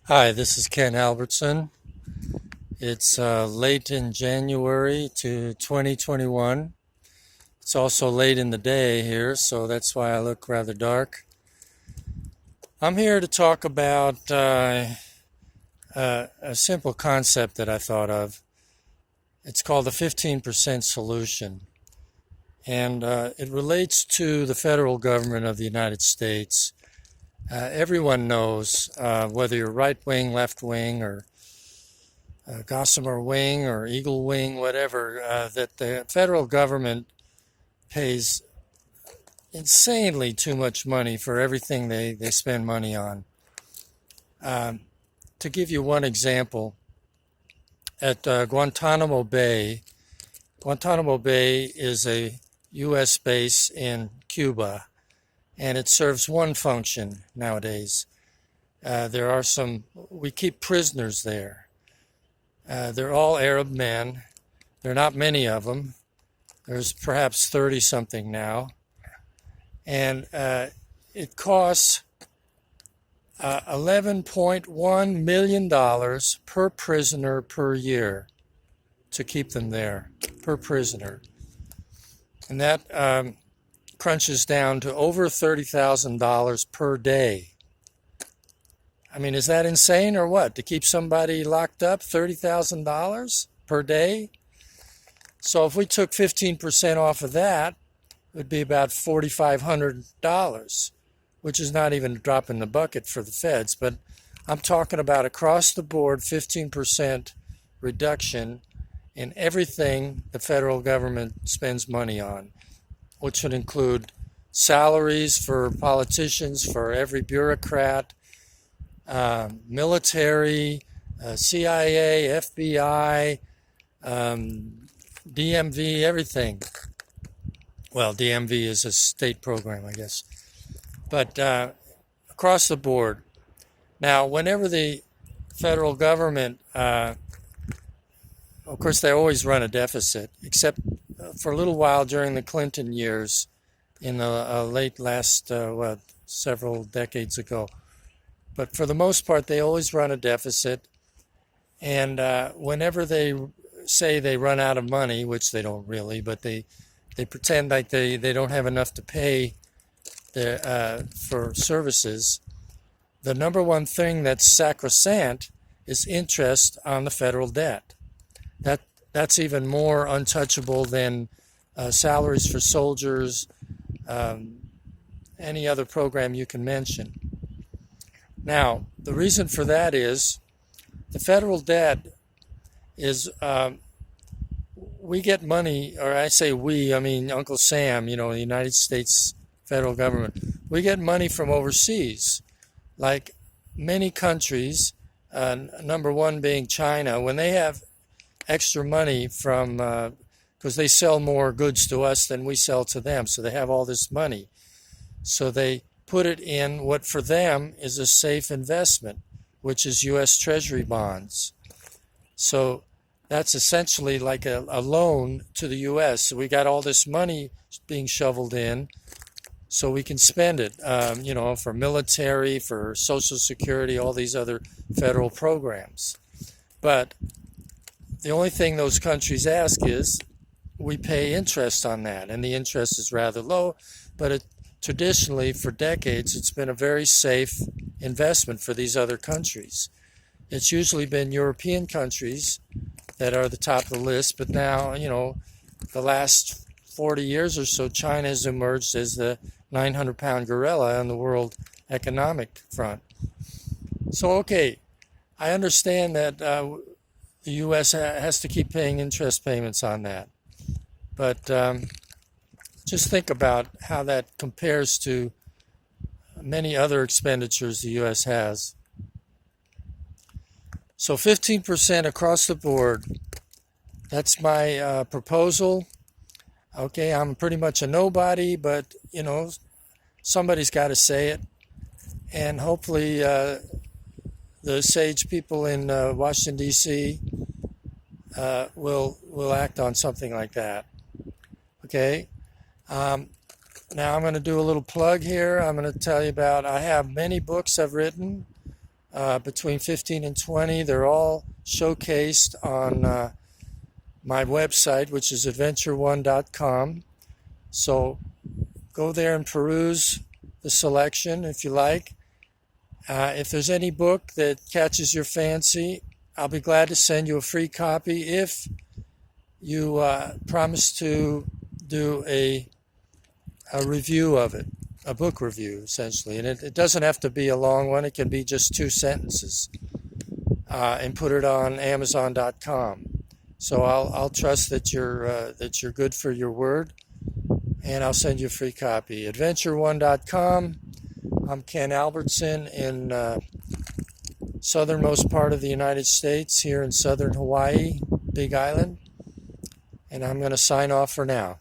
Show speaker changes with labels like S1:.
S1: Hi, this is Ken Albertson. It's late in January to 2021. It's also late in the day here, so that's why I look rather dark. I'm here to talk about a simple concept that I thought of. It's called the 15% solution, and it relates to the federal government of the United States. Everyone knows, whether you're right wing, left wing, or gossamer wing or eagle wing, whatever, that the federal government pays insanely too much money for everything they spend money on. To give you one example, at Guantanamo Bay is a U.S. base in Cuba, and it serves one function nowadays. We keep prisoners there. They're all Arab men. There are not many of them. There's perhaps 30 something now. And it costs $11.1 million per prisoner per year to keep them there, per prisoner. And that crunches down to over $30,000 per day. I mean, is that insane or what? To keep somebody locked up $30,000 per day? So if we took 15% off of that, it would be about $4,500, which is not even a drop in the bucket for the feds. But I'm talking about across the board 15% reduction in everything the federal government spends money on, which would include salaries for politicians, for every bureaucrat, military, CIA, FBI, DMV, everything. Well, DMV is a state program, I guess. But across the board. Now, whenever the federal government, of course, they always run a deficit, except for a little while during the Clinton years in the late last, several decades ago. But for the most part, they always run a deficit. And whenever they say they run out of money, which they don't really, but they pretend like they don't have enough to pay for services, the number one thing that's sacrosanct is interest on the federal debt. That's even more untouchable than salaries for soldiers, any other program you can mention. Now, the reason for that is the federal debt is, we get money, or I say we, I mean Uncle Sam, the United States federal government. We get money from overseas, like many countries, number one being China. When they have extra money from, because they sell more goods to us than we sell to them, so they have all this money. So they put it in what for them is a safe investment, which is U.S. Treasury bonds. So that's essentially like a loan to the U.S. So we got all this money being shoveled in so we can spend it, for military, for Social Security, all these other federal programs. But the only thing those countries ask is we pay interest on that, and the interest is rather low, but traditionally, for decades, it's been a very safe investment for these other countries. It's usually been European countries that are the top of the list, but now, the last 40 years or so, China has emerged as the 900-pound gorilla on the world economic front. So, okay, I understand that the U.S. has to keep paying interest payments on that, but just think about how that compares to many other expenditures the U.S. has. So 15% across the board, that's my proposal. Okay, I'm pretty much a nobody, but, somebody's got to say it. And hopefully the sage people in Washington, D.C. will act on something like that. Okay? Now I'm going to do a little plug here. I'm going to tell you about, I have many books I've written. between 15 and 20. They're all showcased on my website, which is adventure1.com. So go there and peruse the selection if you like. If there's any book that catches your fancy, I'll be glad to send you a free copy if you promise to do a review of it, a book review essentially. And it doesn't have to be a long one. It can be just 2 sentences, and put it on Amazon.com. So I'll trust that you're good for your word, and I'll send you a free copy. Adventure1.com. I'm Ken Albertson in southernmost part of the United States, here in southern Hawaii, Big Island, and I'm going to sign off for now.